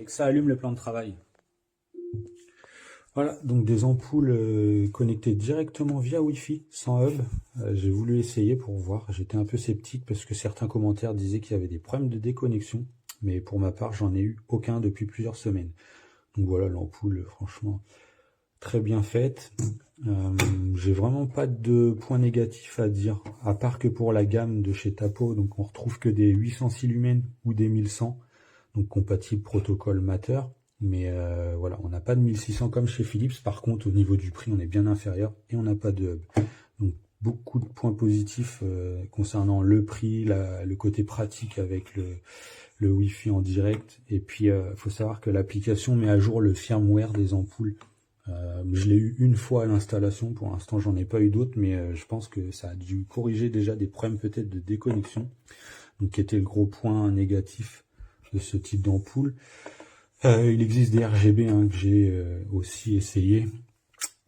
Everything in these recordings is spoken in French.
Et que ça allume le plan de travail. Voilà, donc des ampoules connectées directement via Wi-Fi, sans hub. J'ai voulu essayer pour voir. J'étais un peu sceptique parce que certains commentaires disaient qu'il y avait des problèmes de déconnexion. Mais pour ma part, j'en ai eu aucun depuis plusieurs semaines. Donc voilà, l'ampoule, franchement, très bien faite. J'ai vraiment pas de points négatifs à dire, à part que pour la gamme de chez Tapo, donc on retrouve que des 806 lumens ou des 1100, donc compatible protocole Matter. Mais voilà, on n'a pas de 1600 comme chez Philips. Par contre, au niveau du prix, on est bien inférieur et on n'a pas de hub. Donc beaucoup de points positifs concernant le prix, le côté pratique avec le Wi-Fi en direct. Et puis, faut savoir que l'application met à jour le firmware des ampoules. Je l'ai eu une fois à l'installation. Pour l'instant, j'en ai pas eu d'autres, mais je pense que ça a dû corriger déjà des problèmes peut-être de déconnexion, donc qui était le gros point négatif de ce type d'ampoule. Il existe des RGB que j'ai aussi essayé.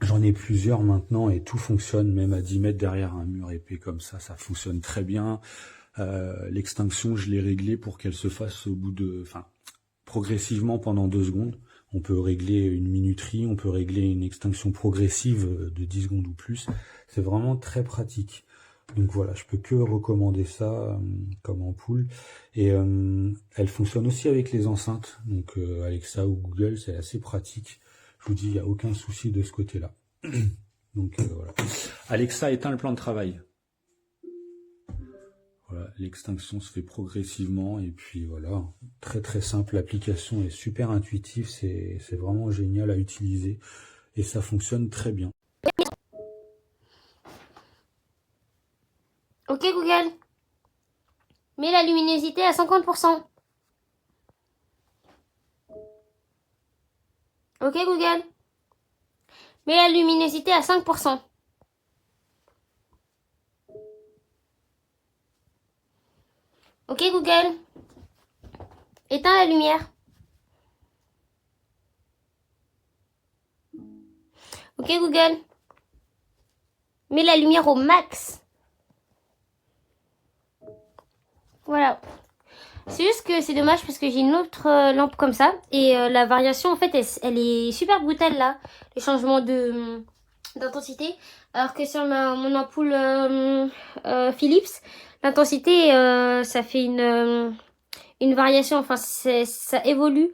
J'en ai plusieurs maintenant et tout fonctionne, même à 10 mètres derrière un mur épais comme ça fonctionne très bien. L'extinction, je l'ai réglée pour qu'elle se fasse au bout de, progressivement pendant 2 secondes. On peut régler une minuterie, on peut régler une extinction progressive de 10 secondes ou plus. C'est vraiment très pratique. Donc voilà, je peux que recommander ça comme ampoule. Et elle fonctionne aussi avec les enceintes. Donc Alexa ou Google, c'est assez pratique. Je vous dis, il n'y a aucun souci de ce côté-là. Donc voilà. Alexa éteint le plan de travail. Voilà, l'extinction se fait progressivement et puis voilà, très très simple, l'application est super intuitive, c'est vraiment génial à utiliser et ça fonctionne très bien. Ok Google, mets la luminosité à 50%. Ok Google, mets la luminosité à 5%. Ok Google, éteins la lumière. Ok Google, mets la lumière au max. Voilà. C'est juste que c'est dommage parce que j'ai une autre lampe comme ça. Et la variation, en fait, elle est super brutale là. Le changement d'intensité. Alors que sur mon ampoule Philips, l'intensité, ça fait une variation. Enfin, ça évolue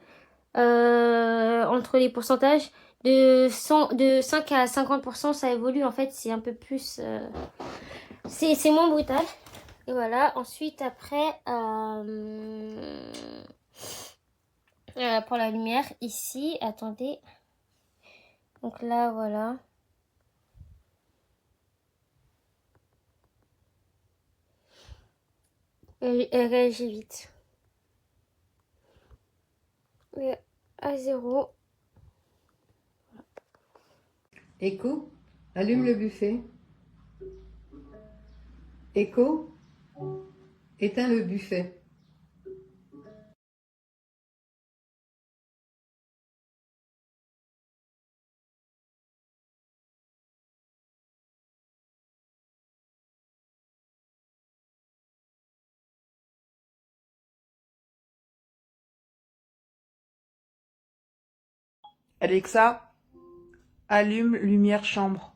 entre les pourcentages. De 5 à 50%, ça évolue. En fait, c'est un peu plus... c'est moins brutal. Et voilà, ensuite après, pour la lumière, ici, attendez. Donc là, voilà. Elle réagit vite. Et à 0. Echo, allume le buffet. Echo, éteins le buffet. Alexa, allume lumière chambre.